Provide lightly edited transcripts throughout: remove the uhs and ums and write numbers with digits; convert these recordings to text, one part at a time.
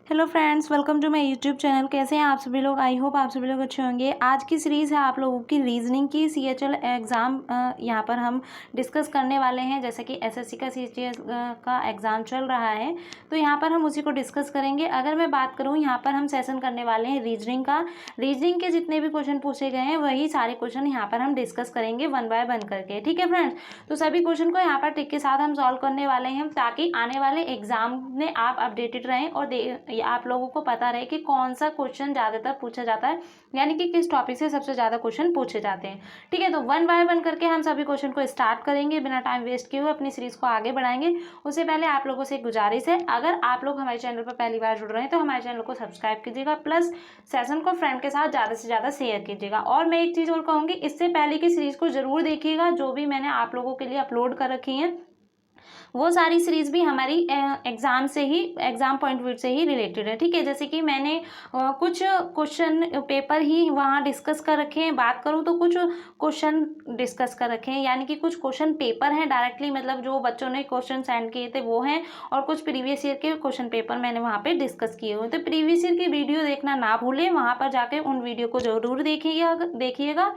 Hello friends, welcome to my YouTube channel. कैसे हैं आप सभी लोग? आई होप आप सभी लोग अच्छे होंगे। आज की सीरीज़ है आप लोगों की रीजनिंग की। CHL एग्ज़ाम यहाँ पर हम डिस्कस करने वाले हैं। जैसे कि SSC का CHL का एग्ज़ाम चल रहा है, तो यहाँ पर हम उसी को डिस्कस करेंगे। अगर मैं बात करूँ, यहाँ पर हम सेशन करने वाले हैं रीजनिंग का। रीजनिंग के जितने भी क्वेश्चन पूछे गए हैं वही सारे क्वेश्चन यहाँ पर हम डिस्कस करेंगे वन बाय वन करके। ठीक है फ्रेंड्स, तो सभी क्वेश्चन को यहाँ पर टिक के साथ हम सॉल्व करने वाले हैं, ताकि आने वाले एग्जाम में आप अपडेटेड रहें और आप लोगों को पता रहे कि कौन सा क्वेश्चन ज़्यादातर पूछा जाता है, यानी कि किस टॉपिक से सबसे ज़्यादा क्वेश्चन पूछे जाते हैं। ठीक है, तो वन बाय वन करके हम सभी क्वेश्चन को स्टार्ट करेंगे। बिना टाइम वेस्ट किए हुए अपनी सीरीज़ को आगे बढ़ाएंगे। उससे पहले आप लोगों से एक गुजारिश है, अगर आप लोग हमारे चैनल पर पहली बार जुड़ रहे हैं तो हमारे चैनल को सब्सक्राइब कीजिएगा, प्लस सेशन को फ्रेंड के साथ ज़्यादा से ज़्यादा शेयर कीजिएगा। और मैं एक चीज़ और कहूँगी, इससे पहले की सीरीज़ को ज़रूर देखिएगा, जो भी मैंने आप लोगों के लिए अपलोड कर रखी हैं वो सारी सीरीज भी हमारी एग्जाम से ही, एग्जाम पॉइंट व्यू से ही रिलेटेड है। ठीक है, जैसे कि मैंने कुछ क्वेश्चन पेपर ही वहाँ डिस्कस कर रखे हैं। बात करूँ तो कुछ क्वेश्चन डिस्कस कर रखे हैं, यानी कि कुछ क्वेश्चन पेपर हैं डायरेक्टली, मतलब जो बच्चों ने क्वेश्चन सेंड किए थे वो हैं, और कुछ प्रीवियस ईयर के क्वेश्चन पेपर मैंने वहाँ पे डिस्कस किए हुए। तो प्रीवियस ईयर की वीडियो देखना ना भूलें, वहाँ पर जाके उन वीडियो को जरूर देखिएगा,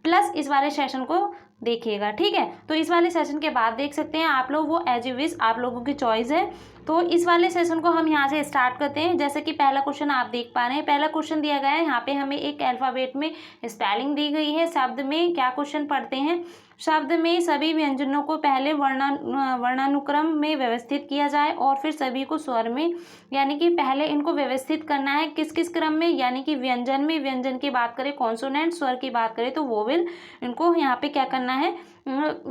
प्लस इस वाले सेशन को देखिएगा। ठीक है, तो इस वाले सेशन के बाद देख सकते हैं आप लोग, वो एज यू विश, आप लोगों की चॉइस है। तो इस वाले सेशन को हम यहाँ से स्टार्ट करते हैं। जैसे कि पहला क्वेश्चन आप देख पा रहे हैं, पहला क्वेश्चन दिया गया है, यहाँ पे हमें एक अल्फाबेट में स्पेलिंग दी गई है। शब्द में क्या क्वेश्चन पढ़ते हैं? शब्द में सभी व्यंजनों को पहले वर्णानुक्रम में व्यवस्थित किया जाए और फिर सभी को स्वर में, यानी कि पहले इनको व्यवस्थित करना है। किस किस क्रम में? यानी कि व्यंजन में, व्यंजन की बात करें कॉन्सोनेंट, स्वर की बात करें तो वोवेल, इनको यहाँ पे क्या करना है,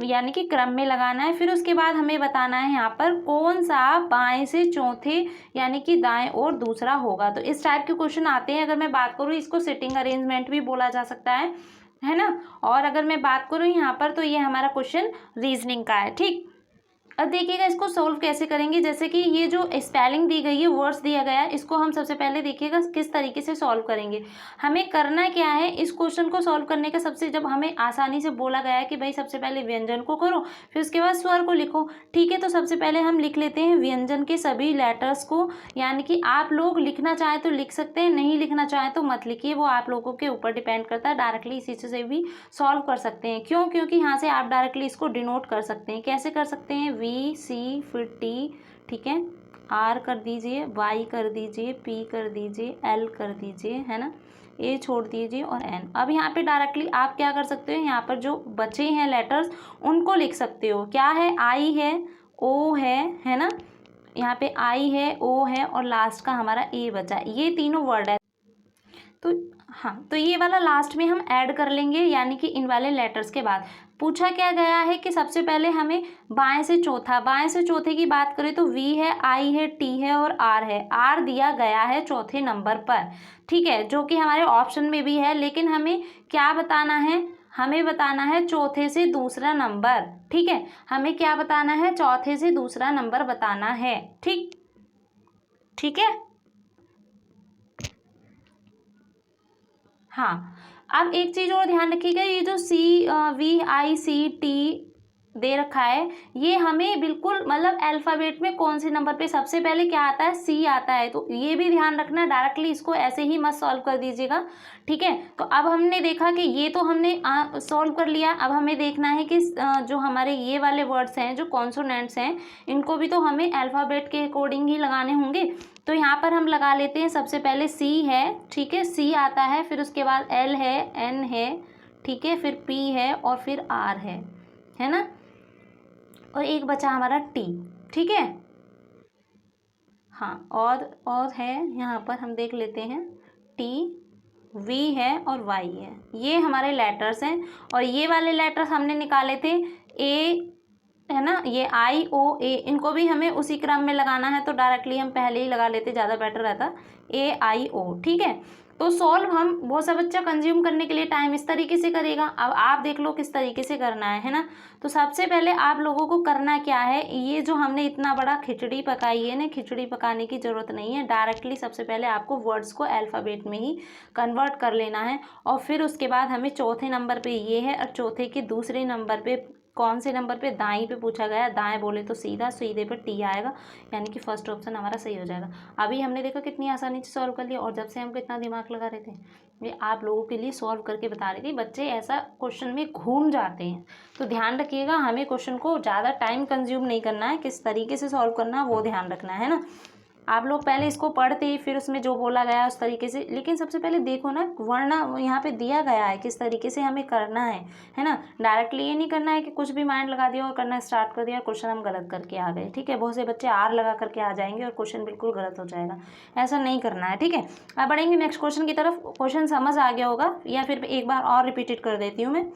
यानी कि क्रम में लगाना है। फिर उसके बाद हमें बताना है यहाँ पर कौन सा बाएं से चौथे, यानी कि दाएं और दूसरा होगा। तो इस टाइप के क्वेश्चन आते हैं। अगर मैं बात करूँ, इसको सिटिंग अरेंजमेंट भी बोला जा सकता है ना। और अगर मैं बात करूँ यहाँ पर, तो ये हमारा क्वेश्चन रीजनिंग का है। ठीक, अब देखिएगा इसको सोल्व कैसे करेंगे। जैसे कि ये जो स्पेलिंग दी गई है, वर्ड्स दिया गया है, इसको हम सबसे पहले देखिएगा किस तरीके से सॉल्व करेंगे। हमें करना क्या है, इस क्वेश्चन को सॉल्व करने का सबसे, जब हमें आसानी से बोला गया है कि भाई सबसे पहले व्यंजन को करो फिर उसके बाद स्वर को लिखो। ठीक है, तो सबसे पहले हम लिख लेते हैं व्यंजन के सभी लेटर्स को, यानी कि आप लोग लिखना चाहें तो लिख सकते हैं, नहीं लिखना चाहें तो मत लिखिए, वो आप लोगों के ऊपर डिपेंड करता है। डायरेक्टली इसी से भी सॉल्व कर सकते हैं। क्यों? क्योंकि यहाँ से आप डायरेक्टली इसको डिनोट कर सकते हैं। कैसे कर सकते हैं? VC, फिर T, ठीक है, R कर दीजिए, Y कर दीजिए, P कर दीजिए, L कर दीजिए, है ना, A छोड़ दीजिए और N। अब यहाँ पे डायरेक्टली आप क्या कर सकते हो, यहाँ पर जो बचे हैं लेटर्स उनको लिख सकते हो। क्या है? I है, O है ना, यहाँ पे I है, O है और लास्ट का हमारा A बचा। ये तीनों वर्ड है। तो हाँ, तो ये वाला लास्ट में हम ऐड कर लेंगे, यानी कि इन वाले लेटर्स के बाद। पूछा क्या गया है कि सबसे पहले हमें बाएं से चौथा, बाएं से चौथे की बात करें तो V है, I है, T है और R है। R दिया गया है चौथे नंबर पर, ठीक है, जो कि हमारे ऑप्शन में भी है। लेकिन हमें क्या बताना है? हमें बताना है चौथे से दूसरा नंबर। ठीक है, हमें क्या बताना है? चौथे से दूसरा नंबर बताना है। ठीक, ठीक है, हाँ। अब एक चीज़ और ध्यान रखिएगा, ये जो CVICT दे रखा है, ये हमें बिल्कुल, मतलब अल्फ़ाबेट में कौन से नंबर पे सबसे पहले क्या आता है? C आता है। तो ये भी ध्यान रखना, डायरेक्टली इसको ऐसे ही मत सॉल्व कर दीजिएगा। ठीक है, तो अब हमने देखा कि ये तो हमने सॉल्व कर लिया। अब हमें देखना है कि जो हमारे ये वाले वर्ड्स हैं, जो कॉन्सोनेंट्स हैं, इनको भी तो हमें अल्फ़ाबेट के अकॉर्डिंग ही लगाने होंगे। तो यहाँ पर हम लगा लेते हैं। सबसे पहले C है, ठीक है, C आता है, फिर उसके बाद L है, N है, ठीक है, फिर P है और फिर R है ना, और एक बचा हमारा T। ठीक है, हाँ, और है यहाँ पर, हम देख लेते हैं, T, V है और Y है। ये हमारे लेटर्स हैं, और ये वाले लेटर्स हमने निकाले थे A, है ना, ये IOA, इनको भी हमें उसी क्रम में लगाना है। तो डायरेक्टली हम पहले ही लगा लेते, ज़्यादा बेटर रहता, AIO। ठीक है, तो सॉल्व हम, वो सब बच्चा कंज्यूम करने के लिए टाइम इस तरीके से करेगा। अब आप देख लो किस तरीके से करना है ना। तो सबसे पहले आप लोगों को करना क्या है, ये जो हमने इतना बड़ा खिचड़ी पकाई है ना, खिचड़ी पकाने की ज़रूरत नहीं है। डायरेक्टली सबसे पहले आपको वर्ड्स को अल्फ़ाबेट में ही कन्वर्ट कर लेना है, और फिर उसके बाद हमें चौथे नंबर पे ये है और चौथे के दूसरे नंबर पे कौन से नंबर पे दाएं पे पूछा गया, दाएं बोले तो सीधा, सीधे पे टी आएगा, यानी कि फर्स्ट ऑप्शन हमारा सही हो जाएगा। अभी हमने देखा कितनी आसानी से सॉल्व कर लिया, और जब से हम कितना दिमाग लगा रहे थे, ये आप लोगों के लिए सॉल्व करके बता रही थी। बच्चे ऐसा क्वेश्चन में घूम जाते हैं, तो ध्यान रखिएगा, हमें क्वेश्चन को ज़्यादा टाइम कंज्यूम नहीं करना है, किस तरीके से सॉल्व करना है वो ध्यान रखना है ना। आप लोग पहले इसको पढ़ते ही फिर उसमें जो बोला गया उस तरीके से, लेकिन सबसे पहले देखो ना वरना यहाँ पे दिया गया है किस तरीके से हमें करना है ना। डायरेक्टली ये नहीं करना है कि कुछ भी माइंड लगा दिया और करना स्टार्ट कर दिया और क्वेश्चन हम गलत करके आ गए, ठीक है। बहुत से बच्चे आर लगा करके आ जाएंगे और क्वेश्चन बिल्कुल गलत हो जाएगा, ऐसा नहीं करना है, ठीक है। अब बढ़ेंगे नेक्स्ट क्वेश्चन की तरफ। क्वेश्चन समझ आ गया होगा या फिर एक बार और रिपीटेड कर देती हूँ मैं।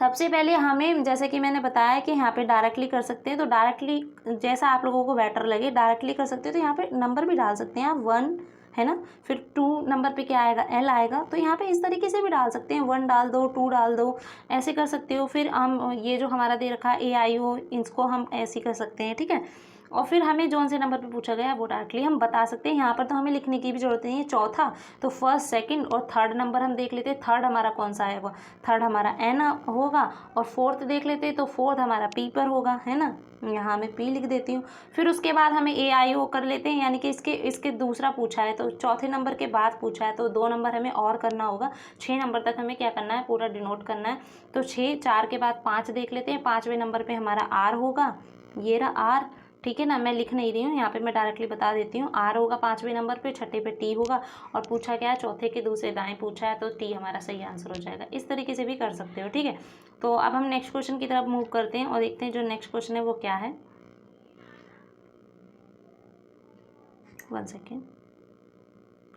सबसे पहले हमें, जैसे कि मैंने बताया कि यहाँ पे डायरेक्टली कर सकते हैं, तो डायरेक्टली जैसा आप लोगों को बेटर लगे डायरेक्टली कर सकते हैं। तो यहाँ पे नंबर भी डाल सकते हैं आप, 1 है ना, फिर 2 नंबर पे क्या आएगा, एल आएगा। तो यहाँ पे इस तरीके से भी डाल सकते हैं, 1 डाल दो, 2 डाल दो, ऐसे कर सकते हो। फिर हम ये जो हमारा दे रखा है AIO, इसको हम ऐसे कर सकते हैं, ठीक है। और फिर हमें जौन से नंबर पे पूछा गया है वो डायरेक्टली हम बता सकते हैं। यहाँ पर तो हमें लिखने की भी जरूरत नहीं है। चौथा तो फर्स्ट, सेकंड और थर्ड नंबर हम देख लेते हैं। थर्ड हमारा कौन सा आएगा, थर्ड हमारा एन होगा, और फोर्थ देख लेते हैं तो फोर्थ हमारा पी पर होगा, है ना। यहाँ मैं पी लिख देती हूँ। फिर उसके बाद हमें AIO कर लेते हैं, यानी कि इसके दूसरा पूछा है तो चौथे नंबर के बाद पूछा है तो 2 नंबर हमें और करना होगा। 6 नंबर तक हमें क्या करना है, पूरा डिनोट करना है। तो 6, 4 के बाद 5 देख लेते हैं। 5वें नंबर पे हमारा आर होगा, ये रहा आर, ठीक है ना। मैं लिख नहीं रही हूँ यहाँ पे, मैं डायरेक्टली बता देती हूँ। आर होगा 5वें नंबर पे, छठे पे टी होगा, और पूछा गया है चौथे के दूसरे दाएं पूछा है तो टी हमारा सही आंसर हो जाएगा। इस तरीके से भी कर सकते हो, ठीक है। तो अब हम नेक्स्ट क्वेश्चन की तरफ मूव करते हैं और देखते हैं जो नेक्स्ट क्वेश्चन है वो क्या है। 1 सेकेंड।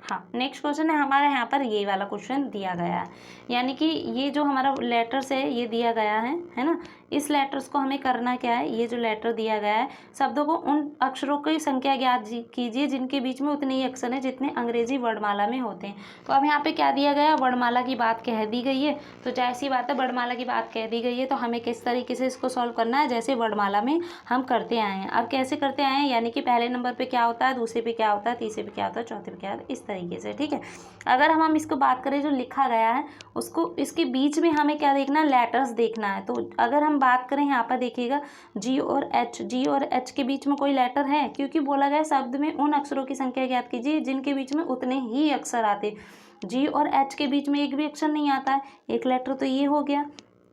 हाँ, नेक्स्ट क्वेश्चन है हमारे यहाँ पर ये वाला क्वेश्चन दिया गया है, यानी कि ये जो हमारा लेटर्स है ये दिया गया है ना। इस लेटर्स को हमें करना क्या है, ये जो लेटर दिया गया है, शब्दों को उन अक्षरों की संख्या ज्ञात कीजिए जिनके बीच में उतने ही अक्षर हैं जितने अंग्रेजी वर्णमाला में होते हैं। तो अब यहाँ पे क्या दिया गया है, वर्णमाला की बात कह दी गई है। तो जैसी बात है वर्णमाला की बात कह दी गई है तो हमें किस तरीके से इसको सॉल्व करना है, जैसे वर्णमाला में हम करते आए हैं। अब कैसे करते आए हैं, यानी कि पहले नंबर पर क्या होता है, दूसरे पे क्या होता है, तीसरे पे क्या होता है, चौथे पे क्या होता है, इस तरीके से, ठीक है। अगर हम इसको बात करें जो लिखा गया है उसको, इसके बीच में हमें क्या देखना है, लेटर्स देखना है। तो अगर हम बात करें यहाँ पर देखिएगा जी और एच के बीच में कोई लेटर है, क्योंकि बोला गया शब्द में उन अक्षरों की संख्या ज्ञात कीजिए जिनके बीच में उतने ही अक्षर आते। जी और एच के बीच में एक भी अक्षर नहीं आता है, एक लेटर तो ये हो गया,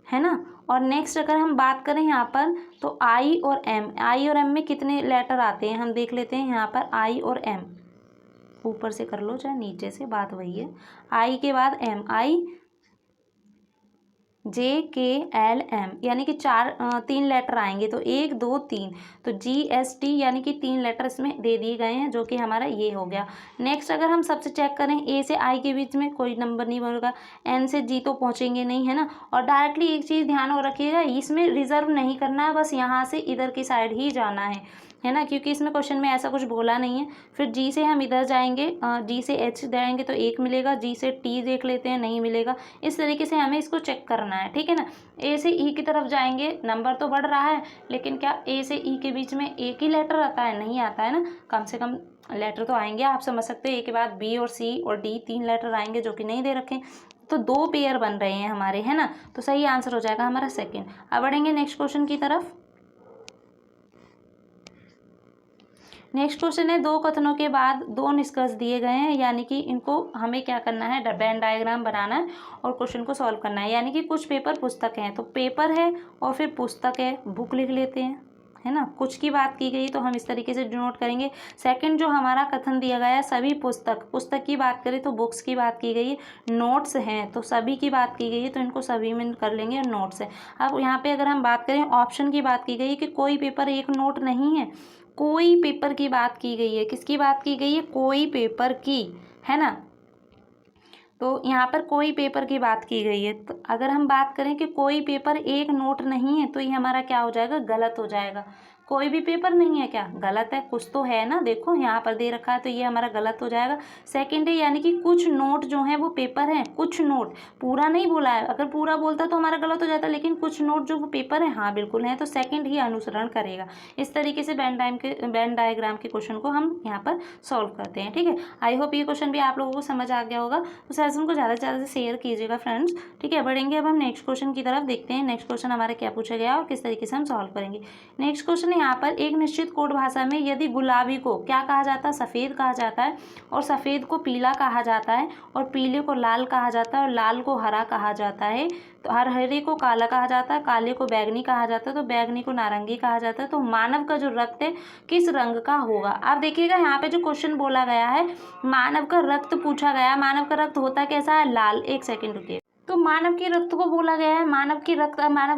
है ना। और नेक्स्ट अगर हम बात करें यहाँ पर तो आई और एम में कितने लेटर आते हैं हम देख लेते हैं। यहाँ पर आई और एम, ऊपर से कर लो चाहे नीचे से, बात वही है। आई के बाद एम, आई JKLM, यानी कि 3 लेटर आएंगे तो 1 2 3, तो GST यानी कि 3 लेटर इसमें दे दिए गए हैं, जो कि हमारा ये हो गया। नेक्स्ट अगर हम सबसे चेक करें, A से I के बीच में कोई नंबर नहीं बनेगा, N से G तो पहुंचेंगे नहीं, है ना। और डायरेक्टली एक चीज़ ध्यान और रखिएगा, इसमें रिजर्व नहीं करना है, बस यहाँ से इधर की साइड ही जाना है ना, क्योंकि इसमें क्वेश्चन में ऐसा कुछ बोला नहीं है। फिर G से हम इधर जाएंगे, G से H जाएंगे तो 1 मिलेगा, G से T देख लेते हैं, नहीं मिलेगा। इस तरीके से हमें इसको चेक करना है, ठीक है ना। A से E की तरफ जाएंगे, नंबर तो बढ़ रहा है लेकिन क्या A से E के बीच में एक ही लेटर आता है, नहीं आता है ना, कम से कम लेटर तो आएंगे। आप समझ सकते हो A के बाद B और C और D 3 लेटर आएंगे जो कि नहीं दे रखे, तो 2 पेयर बन रहे हैं हमारे, है ना। तो सही आंसर हो जाएगा हमारा सेकेंड। अब बढ़ेंगे नेक्स्ट क्वेश्चन की तरफ। नेक्स्ट क्वेश्चन है, 2 कथनों के बाद 2 निष्कर्ष दिए गए हैं, यानी कि इनको हमें क्या करना है, वेन डायग्राम बनाना है और क्वेश्चन को सॉल्व करना है। यानी कि कुछ पेपर पुस्तक हैं, तो पेपर है और फिर पुस्तक है, बुक लिख लेते हैं, है ना। कुछ की बात की गई तो हम इस तरीके से डिनोट करेंगे। सेकंड जो हमारा कथन दिया गया है, सभी पुस्तक की बात करें तो बुक्स की बात की गई है। नोट्स हैं तो सभी की बात की गई है तो इनको सभी में कर लेंगे, नोट्स है। अब यहाँ पे अगर हम बात करें ऑप्शन की बात की गई है कि कोई पेपर एक नोट नहीं है, कोई पेपर की बात की गई है। किसकी बात की गई है, कोई पेपर की, है ना। तो यहाँ पर कोई पेपर की बात की गई है, तो अगर हम बात करें कि कोई पेपर एक नोट नहीं है तो ये हमारा क्या हो जाएगा, गलत हो जाएगा। कोई भी पेपर नहीं है क्या? गलत है, कुछ तो है ना, देखो यहाँ पर दे रखा है तो ये हमारा गलत हो जाएगा। सेकंड है यानी कि कुछ नोट जो हैं वो पेपर हैं, कुछ नोट, पूरा नहीं बोला है, अगर पूरा बोलता तो हमारा गलत हो जाता, लेकिन कुछ नोट जो वो पेपर है, हाँ बिल्कुल है, तो सेकंड ही अनुसरण करेगा। इस तरीके से वेन डायग्राम के क्वेश्चन को हम यहाँ पर सॉल्व करते हैं। ठीक है, आई होप ये क्वेश्चन भी आप लोगों को समझ आ गया होगा। तो सेशन को ज़्यादा से ज़्यादा शेयर कीजिएगा फ्रेंड्स। ठीक है, बढ़ेंगे अब हम नेक्स्ट क्वेश्चन की तरफ, देखते हैं नेक्स्ट क्वेश्चन हमारा क्या पूछा गया और किस तरीके से हम सॉल्व करेंगे। नेक्स्ट क्वेश्चन यहाँ पर, एक निश्चित कोड भाषा में यदि गुलाबी को क्या कहा जाता है? सफ़ेद कहा जाता है, और सफ़ेद को पीला कहा जाता है, और पीले को लाल कहा जाता है, और लाल को हरा कहा जाता है, तो हरे को काला कहा जाता है, काले को बैगनी कहा जाता है, तो बैगनी को नारंगी कहा जाता है। तो मानव का जो रक्त है किस रंग का होगा? आप देखिएगा यहाँ पे जो क्वेश्चन बोला गया है, मानव का रक्त पूछा गया, मानव का रक्त होता कैसा है? लाल। एक सेकंड रुकिए, तो मानव के रक्त को बोला गया है, मानव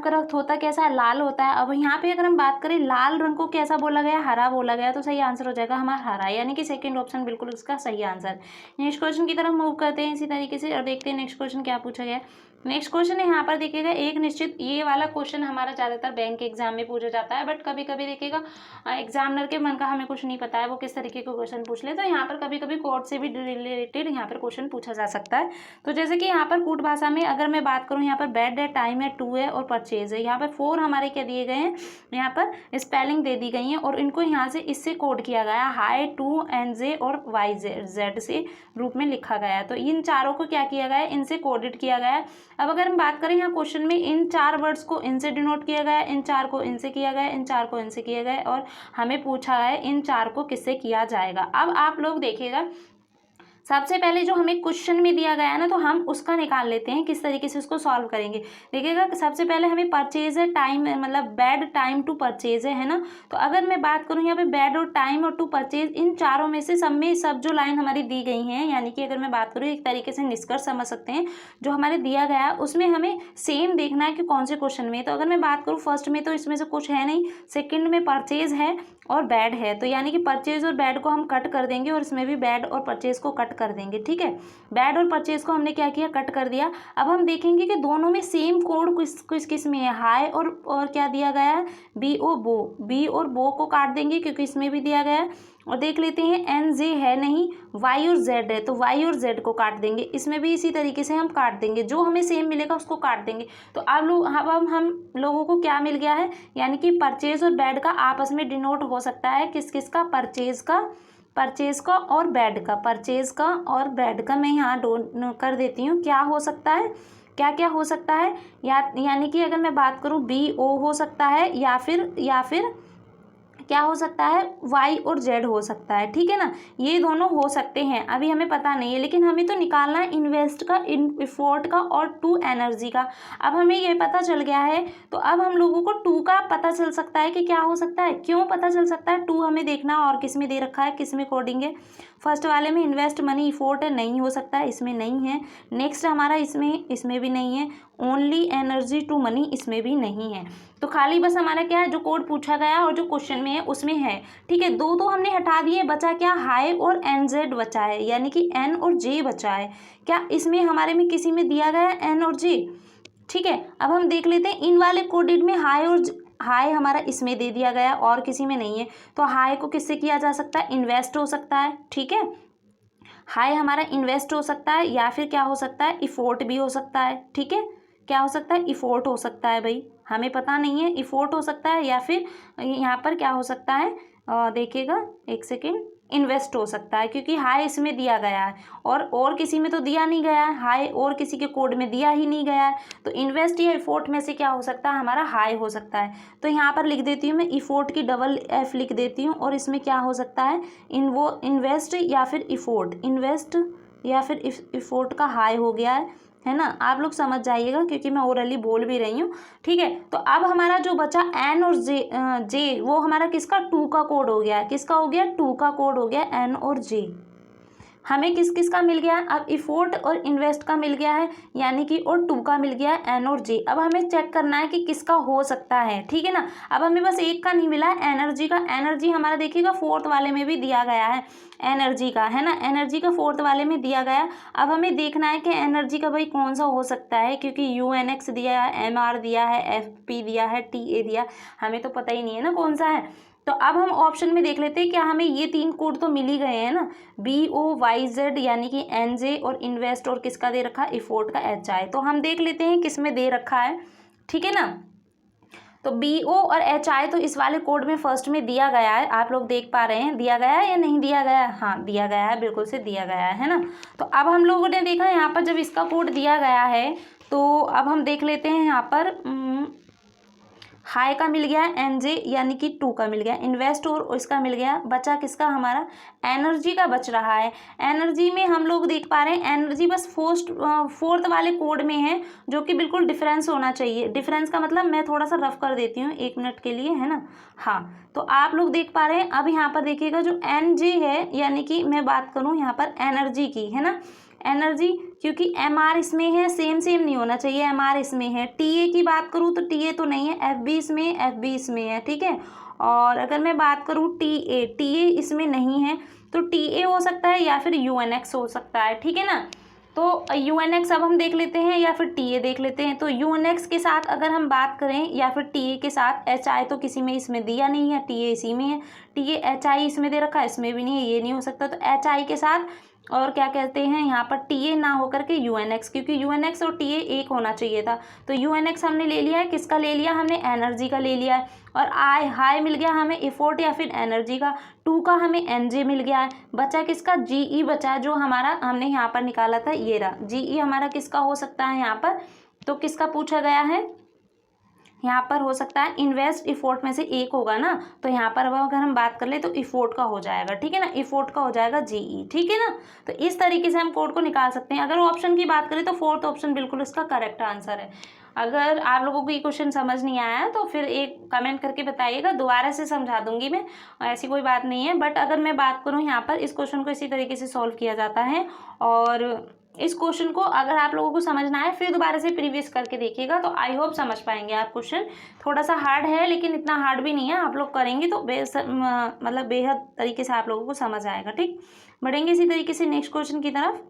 का रक्त होता कैसा है? लाल होता है। अब यहाँ पे अगर हम बात करें लाल रंग को कैसा बोला गया? हरा बोला गया, तो सही आंसर हो जाएगा हमारा हरा, यानी कि सेकंड ऑप्शन बिल्कुल इसका सही आंसर। नेक्स्ट क्वेश्चन की तरफ मूव करते हैं इसी तरीके से और देखते हैं नेक्स्ट क्वेश्चन क्या पूछा गया है। नेक्स्ट क्वेश्चन है यहाँ पर देखिएगा, एक निश्चित, ये वाला क्वेश्चन हमारा ज़्यादातर बैंक के एग्जाम में पूछा जाता है, बट कभी कभी देखिएगा एग्जामिनर के मन का हमें कुछ नहीं पता है वो किस तरीके का क्वेश्चन पूछ ले, तो यहाँ पर कभी कभी कोर्ट से भी रिलेटेड यहाँ पर क्वेश्चन पूछा जा सकता है। तो जैसे कि यहाँ पर कूट भाषा में अगर मैं बात करूँ, यहाँ पर बेड है, टाइम है, टू है और परचेज है, यहाँ पर 4 हमारे क्या दिए गए हैं, यहाँ पर स्पेलिंग दे दी गई है और इनको यहाँ से इससे कोड किया गया, हाई, टू, एन जे और वाई जेड से रूप में लिखा गया है। तो इन चारों को क्या किया गया है? इनसे कोडेड किया गया है। अब अगर हम बात करें यहाँ क्वेश्चन में, इन 4 वर्ड्स को इनसे डिनोट किया गया है, इन 4 को इनसे किया गया है, इन 4 को इनसे किया गया है, और हमें पूछा है इन 4 को किससे किया जाएगा। अब आप लोग देखिएगा, सबसे पहले जो हमें क्वेश्चन में दिया गया है ना, तो हम उसका निकाल लेते हैं किस तरीके से उसको सॉल्व करेंगे। देखिएगा, सबसे पहले हमें परचेज है, टाइम मतलब बैड, टाइम, टू, परचेज है ना। तो अगर मैं बात करूँ यहाँ पे बैड और टाइम और टू, परचेज, इन चारों में से सब जो लाइन हमारी दी गई हैं, यानी कि अगर मैं बात करूँ एक तरीके से निष्कर्ष समझ सकते हैं, जो हमारे दिया गया है उसमें हमें सेम देखना है कि कौन से क्वेश्चन में। तो अगर मैं बात करूँ फर्स्ट में, तो इसमें से कुछ है नहीं, सेकेंड में परचेज है और बैड है, तो यानी कि परचेज और बैड को हम कट कर देंगे और इसमें भी बैड और परचेज को कट कर देंगे। ठीक है, बैड और परचेज को हमने क्या किया? कट कर दिया। अब हम देखेंगे कि दोनों में सेम कोड किस में है, हाई और क्या दिया गया है? बी ओ बो, बी और बो को काट देंगे क्योंकि इसमें भी दिया गया है। और देख लेते हैं एन जे है नहीं, वाई और जेड है, तो वाई और जेड को काट देंगे, इसमें भी इसी तरीके से हम काट देंगे, जो हमें सेम मिलेगा उसको काट देंगे। तो अब हम लोगों को क्या मिल गया है, यानी कि परचेज और बैड का आपस में डिनोट हो सकता है किस किस का? परचेज का और बैड का, परचेज का और बैड का। मैं यहाँ कर देती हूँ, क्या हो सकता है, क्या क्या हो सकता है, यानी कि अगर मैं बात करूँ बी ओ हो सकता है, या फिर क्या हो सकता है? वाई और जेड हो सकता है। ठीक है ना, ये दोनों हो सकते हैं, अभी हमें पता नहीं है, लेकिन हमें तो निकालना है इन्वेस्ट का, इफोर्ट का और टू एनर्जी का। अब हमें ये पता चल गया है, तो अब हम लोगों को टू का पता चल सकता है कि क्या हो सकता है। क्यों पता चल सकता है? टू हमें देखना और किस में दे रखा है, किस में कोडिंग है। फर्स्ट वाले में इन्वेस्ट मनी इफोर्ट है, नहीं हो सकता है, इसमें नहीं है। नेक्स्ट हमारा इसमें भी नहीं है। ओनली एनर्जी टू मनी, इसमें भी नहीं है। तो खाली बस हमारा क्या है, जो कोड पूछा गया और जो क्वेश्चन में है उसमें है। ठीक है, दो तो हमने हटा दिए, बचा क्या? हाई और एन जेड बचा है, यानी कि एन और जे बचा है। क्या इसमें हमारे में किसी में दिया गया है एन और जे? ठीक है, अब हम देख लेते हैं इन वाले कोडेड में हाई हमारा इसमें दे दिया गया और किसी में नहीं है। तो हाई को किससे किया जा सकता है? इन्वेस्ट हो सकता है। ठीक है, हाई हमारा इन्वेस्ट हो सकता है, या फिर क्या हो सकता है? इफोर्ट भी हो सकता है। ठीक है, क्या हो सकता है? इफोर्ट हो सकता है भाई, हमें पता नहीं है, इफोर्ट हो सकता है, या फिर यहाँ पर क्या हो सकता है, देखिएगा एक सेकेंड, इन्वेस्ट हो सकता है, क्योंकि हाई इसमें दिया गया है और किसी में तो दिया नहीं गया है, हाई और किसी के कोड में दिया ही नहीं गया है। तो इन्वेस्ट या इफोर्ट में से क्या हो सकता है? हमारा हाई हो सकता है। तो यहाँ पर लिख देती हूँ मैं, इफोर्ट की डबल एफ लिख देती हूँ, और इसमें क्या हो सकता है? इन्वेस्ट या फिर इफोर्ट, इन्वेस्ट या फिर इफोर्ट का हाई हो गया है ना। आप लोग समझ जाइएगा क्योंकि मैं ओरली बोल भी रही हूँ। ठीक है, तो अब हमारा जो बचा एन और जे वो हमारा किसका? टू का कोड हो गया। किसका हो गया? टू का कोड हो गया, एन और जे। हमें किस किस का मिल गया, अब इफोर्ट और इन्वेस्ट का मिल गया है, यानी कि और 2 का मिल गया है, एन और जे। अब हमें चेक करना है कि किसका हो सकता है, ठीक है ना। अब हमें बस एक का नहीं मिला है, एनर्जी का। एनर्जी हमारा देखिएगा 4th वाले में भी दिया गया है, एनर्जी का, है ना, एनर्जी का 4th वाले में दिया गया। अब हमें देखना है कि एनर्जी का भाई कौन सा हो सकता है, क्योंकि UNX दिया है, MR दिया है, FP दिया है, TA दिया, हमें तो पता ही नहीं है ना कौन सा है। तो अब हम ऑप्शन में देख लेते हैं, क्या हमें ये 3 कोड तो मिल ही गए हैं ना, BOYZ यानी कि NJ, और इन्वेस्ट और किसका दे रखा है, इफोर्ट का HI। तो हम देख लेते हैं किस में दे रखा है, ठीक है ना। तो BO और HI तो इस वाले कोड में फर्स्ट में दिया गया है, आप लोग देख पा रहे हैं, दिया गया है या नहीं दिया गया है, हाँ दिया गया है, बिल्कुल से दिया गया है ना। तो अब हम लोगों ने देखा यहाँ पर जब इसका कोड दिया गया है, तो अब हम देख लेते हैं यहाँ पर हाई का मिल गया है, NJ यानी कि 2 का मिल गया, इन्वेस्ट और इसका मिल गया, बचा किसका हमारा, एनर्जी का बच रहा है। एनर्जी में हम लोग देख पा रहे हैं, एनर्जी बस 4th वाले कोड में है, जो कि बिल्कुल डिफरेंस होना चाहिए। डिफरेंस का मतलब मैं थोड़ा सा रफ कर देती हूँ 1 मिनट के लिए, है ना। हाँ, तो आप लोग देख पा रहे हैं, अब यहाँ पर देखिएगा जो NJ है, यानी कि मैं बात करूँ यहाँ पर एनर्जी की, है ना, एनर्जी, क्योंकि MR इसमें है, सेम नहीं होना चाहिए, MR इसमें है। TA की बात करूँ तो TA तो नहीं है, FB इसमें है, FB इसमें है, ठीक है। और अगर मैं बात करूँ TA इसमें नहीं है, तो TA हो सकता है या फिर UNX हो सकता है, ठीक है ना। तो UNX अब हम देख लेते हैं या फिर TA देख लेते हैं। तो UNX के साथ अगर हम बात करें या फिर TA के साथ, HI तो किसी में इसमें दिया नहीं है, TA इसी में है, TA HI इसमें दे रखा है, इसमें भी नहीं है, ये नहीं हो सकता। तो HI के साथ और क्या कहते हैं यहाँ पर TA ना होकर के UNX, क्योंकि UNX और TA एक होना चाहिए था। तो UNX हमने ले लिया है, किसका ले लिया हमने, एनर्जी का ले लिया है। और हाई मिल गया हमें इफोर्ट या फिर एनर्जी का, 2 का हमें NJ मिल गया है, बचा किसका, GE बचा, जो हमारा हमने यहाँ पर निकाला था, ये रहा GE हमारा किसका हो सकता है यहाँ पर। तो किसका पूछा गया है, यहाँ पर हो सकता है इन्वेस्ट इफोर्ट में से एक होगा ना, तो यहाँ पर अब अगर हम बात कर ले तो इफोर्ट का हो जाएगा, ठीक है ना, इफोर्ट का हो जाएगा GE, ठीक है ना। तो इस तरीके से हम कोड को निकाल सकते हैं। अगर ऑप्शन की बात करें तो 4th ऑप्शन बिल्कुल इसका करेक्ट आंसर है। अगर आप लोगों को ये क्वेश्चन समझ नहीं आया तो फिर एक कमेंट करके बताइएगा, दोबारा से समझा दूंगी मैं, ऐसी कोई बात नहीं है। बट अगर मैं बात करूँ यहाँ पर, इस क्वेश्चन को इसी तरीके से सॉल्व किया जाता है। और इस क्वेश्चन को अगर आप लोगों को समझना है फिर दोबारा से प्रीवियस करके देखिएगा, तो आई होप समझ पाएंगे आप। क्वेश्चन थोड़ा सा हार्ड है लेकिन इतना हार्ड भी नहीं है, आप लोग करेंगे तो मतलब बेहद तरीके से आप लोगों को समझ आएगा, ठीक। बढ़ेंगे इसी तरीके से नेक्स्ट क्वेश्चन की तरफ।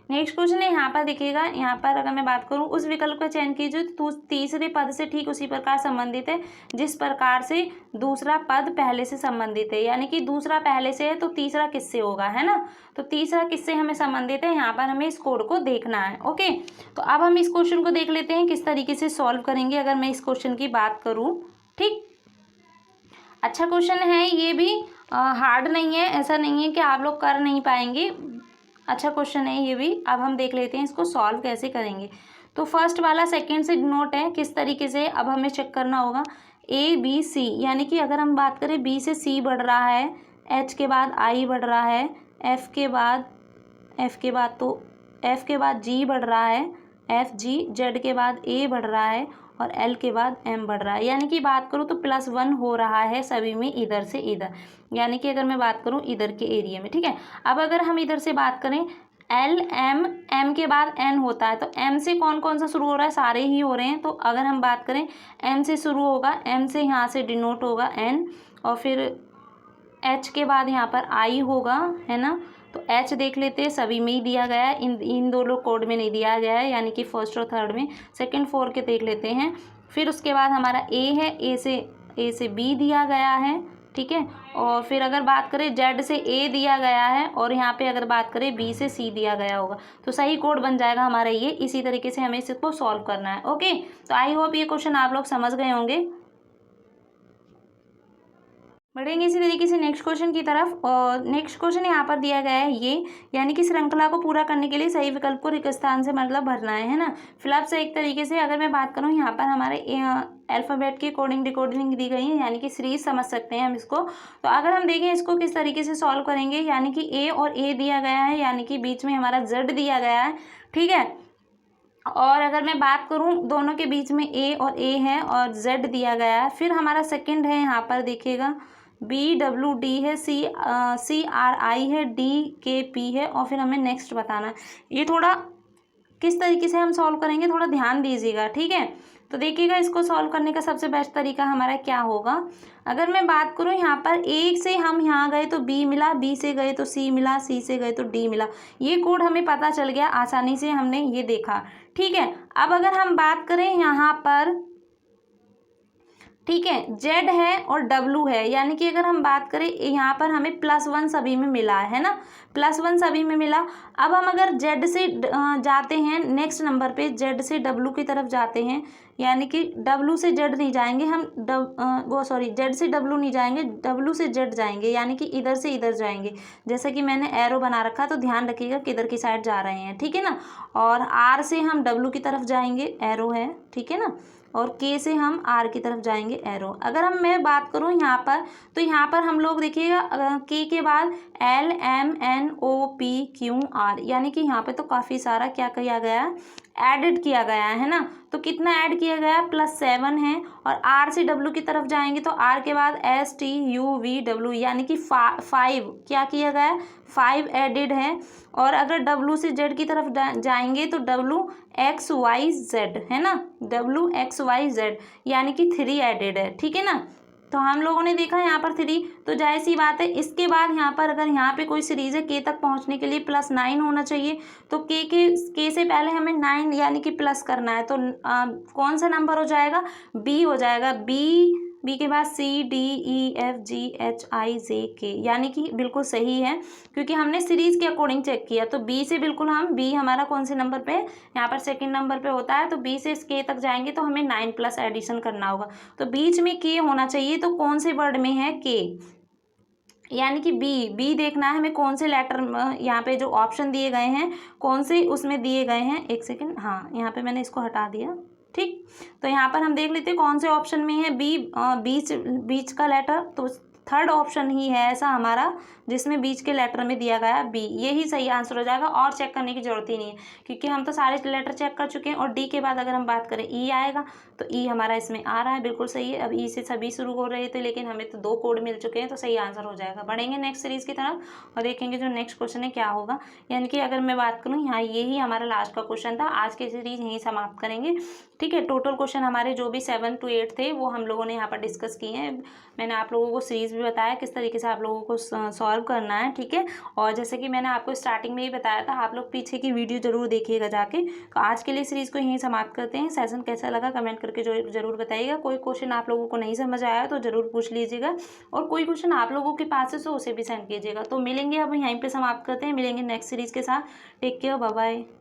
नेक्स्ट क्वेश्चन है, यहाँ पर देखिएगा, यहाँ पर अगर मैं बात करूँ, उस विकल्प का चयन कीजिए तो तीसरे पद से ठीक उसी प्रकार संबंधित है जिस प्रकार से दूसरा पद पहले से संबंधित है। यानी कि दूसरा पहले से है तो तीसरा किससे होगा, है ना। तो तीसरा किससे हमें संबंधित है, यहाँ पर हमें इस कोड को देखना है। ओके, तो अब हम इस क्वेश्चन को देख लेते हैं किस तरीके से सॉल्व करेंगे। अगर मैं इस क्वेश्चन की बात करूँ, ठीक, अच्छा क्वेश्चन है, ये भी हार्ड नहीं है, ऐसा नहीं है कि आप लोग कर नहीं पाएंगे, अच्छा क्वेश्चन है ये भी। अब हम देख लेते हैं इसको सॉल्व कैसे करेंगे। तो फर्स्ट वाला सेकंड से डिनोट है, किस तरीके से, अब हमें चेक करना होगा ABC, यानी कि अगर हम बात करें B से C बढ़ रहा है, H के बाद I बढ़ रहा है, F के बाद G बढ़ रहा है, FG, Z के बाद A बढ़ रहा है और L के बाद M बढ़ रहा है। यानी कि बात करूँ तो +1 हो रहा है सभी में, इधर से इधर, यानी कि अगर मैं बात करूँ इधर के एरिया में, ठीक है। अब अगर हम इधर से बात करें, L M M के बाद N होता है, तो M से कौन कौन सा शुरू हो रहा है, सारे ही हो रहे हैं। तो अगर हम बात करें M से शुरू होगा, M से यहाँ से डिनोट होगा N, और फिर H के बाद यहाँ पर I होगा, है ना। तो H देख लेते हैं, सभी में ही दिया गया है, इन दोनों कोड में नहीं दिया गया है, यानी कि फर्स्ट और थर्ड में। सेकंड 4 के देख लेते हैं। फिर उसके बाद हमारा A है, A से B दिया गया है, ठीक है। और फिर अगर बात करें Z से A दिया गया है, और यहाँ पे अगर बात करें B से C दिया गया होगा, तो सही कोड बन जाएगा हमारा ये। इसी तरीके से हमें इसको सॉल्व करना है। ओके, तो आई होप ये क्वेश्चन आप लोग समझ गए होंगे। बढ़ेंगे इसी तरीके से नेक्स्ट क्वेश्चन की तरफ। और नेक्स्ट क्वेश्चन यहाँ पर दिया गया है ये, यानी कि श्रृंखला को पूरा करने के लिए सही विकल्प को रिक्त स्थान से मतलब भरना है ना। फिलहाल से एक तरीके से अगर मैं बात करूँ, यहाँ पर हमारे अल्फ़ाबेट की कोडिंग डिकोडिंग दी गई है, यानी कि सीरीज समझ सकते हैं हम इसको। तो अगर हम देखें इसको किस तरीके से सॉल्व करेंगे, यानी कि A और A दिया गया है, यानी कि बीच में हमारा Z दिया गया है, ठीक है। और अगर मैं बात करूं, दोनों के बीच में A और A है और Z दिया गया है। फिर हमारा सेकंड है, यहाँ पर देखिएगा BWD है, CRI है, DKP है और फिर हमें नेक्स्ट बताना है। ये थोड़ा किस तरीके से हम सॉल्व करेंगे थोड़ा ध्यान दीजिएगा, ठीक है। तो देखिएगा इसको सॉल्व करने का सबसे बेस्ट तरीका हमारा क्या होगा। अगर मैं बात करूँ यहाँ पर एक से हम यहाँ गए तो बी मिला, बी से गए तो सी मिला, सी से गए तो डी मिला। ये कोड हमें पता चल गया, आसानी से हमने ये देखा, ठीक है। अब अगर हम बात करें यहाँ पर, ठीक है, जेड है और डब्लू है, यानी कि अगर हम बात करें यहाँ पर हमें +1 सभी में मिला है ना, +1 सभी में मिला। अब हम अगर जेड से जाते हैं नेक्स्ट नंबर पे, जेड से डब्लू की तरफ जाते हैं, यानी कि डब्लू से जेड नहीं जाएंगे हम, जेड से डब्लू नहीं जाएंगे, डब्लू से जेड जाएंगे, यानी कि इधर से इधर जाएंगे। जैसे कि मैंने एरो बना रखा है तो ध्यान रखिएगा किधर की साइड जा रहे हैं, ठीक है ना। और आर से हम डब्लू की तरफ जाएंगे, एरो है, ठीक है ना। और के से हम आर की तरफ जाएंगे, एरो। अगर मैं बात करूं यहाँ पर, तो यहाँ पर हम लोग देखिएगा के के बाद LMNOPQR, यानी कि यहाँ पे तो काफ़ी सारा क्या किया गया है, एडिड किया गया है ना। तो कितना ऐड किया गया, +7 है। और आर से डब्लू की तरफ जाएंगे तो आर के बाद STUVW, यानी कि 5 क्या किया गया है, 5 एडिड है। और अगर डब्लू से जेड की तरफ जाएंगे तो WXYZ है ना, WXYZ, यानी कि 3 एडेड है, ठीक है ना। तो हम लोगों ने देखा यहाँ पर 3, तो जाहिर सी बात है इसके बाद यहाँ पर अगर यहाँ पे कोई सीरीज है के तक पहुँचने के लिए +9 होना चाहिए। तो के से पहले हमें 9 यानी कि प्लस करना है, तो कौन सा नंबर हो जाएगा, बी हो जाएगा। बी के बाद CDEFGHIJK, यानी कि बिल्कुल सही है क्योंकि हमने सीरीज के अकॉर्डिंग चेक किया। तो बी से बिल्कुल हम, बी हमारा कौन से नंबर पे, यहाँ पर सेकंड नंबर पे होता है। तो बी से के तक जाएंगे तो हमें 9 प्लस एडिशन करना होगा। तो बीच में के होना चाहिए, तो कौन से वर्ड में है के, यानी कि बी देखना है हमें, कौन से लेटर यहाँ पे जो ऑप्शन दिए गए हैं कौन से उसमें दिए गए हैं। एक सेकेंड, हाँ यहाँ पे मैंने इसको हटा दिया, ठीक। तो यहाँ पर हम देख लेते हैं कौन से ऑप्शन में है बी, बीच का लेटर। तो थर्ड ऑप्शन ही है ऐसा हमारा जिसमें बीच के लेटर में दिया गया बी, यही सही आंसर हो जाएगा। और चेक करने की जरूरत ही नहीं है क्योंकि हम तो सारे लेटर चेक कर चुके हैं। और डी के बाद अगर हम बात करें ई आएगा, तो ई हमारा इसमें आ रहा है, बिल्कुल सही है। अब ई से सभी शुरू हो रहे थे लेकिन हमें तो 2 कोड मिल चुके हैं, तो सही आंसर हो जाएगा। बढ़ेंगे नेक्स्ट सीरीज की तरफ और देखेंगे जो नेक्स्ट क्वेश्चन है क्या होगा। यानी कि अगर मैं बात करूँ यहाँ, यही हमारा लास्ट का क्वेश्चन था। आज की सीरीज यहीं समाप्त करेंगे, ठीक है। टोटल क्वेश्चन हमारे जो भी 7 to 8 थे वो हम लोगों ने यहाँ पर डिस्कस किए हैं। मैंने आप लोगों को सीरीज भी बताया किस तरीके से आप लोगों को सॉल्व करना है, ठीक है। और जैसे कि मैंने आपको स्टार्टिंग में ही बताया था, आप लोग पीछे की वीडियो जरूर देखिएगा जाके। तो आज के लिए सीरीज को यहीं समाप्त करते हैं। सेशन कैसा लगा कमेंट करके जरूर बताइएगा। कोई क्वेश्चन आप लोगों को नहीं समझ आया तो जरूर पूछ लीजिएगा, और कोई क्वेश्चन आप लोगों के पास है तो उसे भी सेंड कीजिएगा। तो मिलेंगे, अब यहीं पे समाप्त करते हैं, मिलेंगे नेक्स्ट सीरीज के साथ। Take care, bye bye.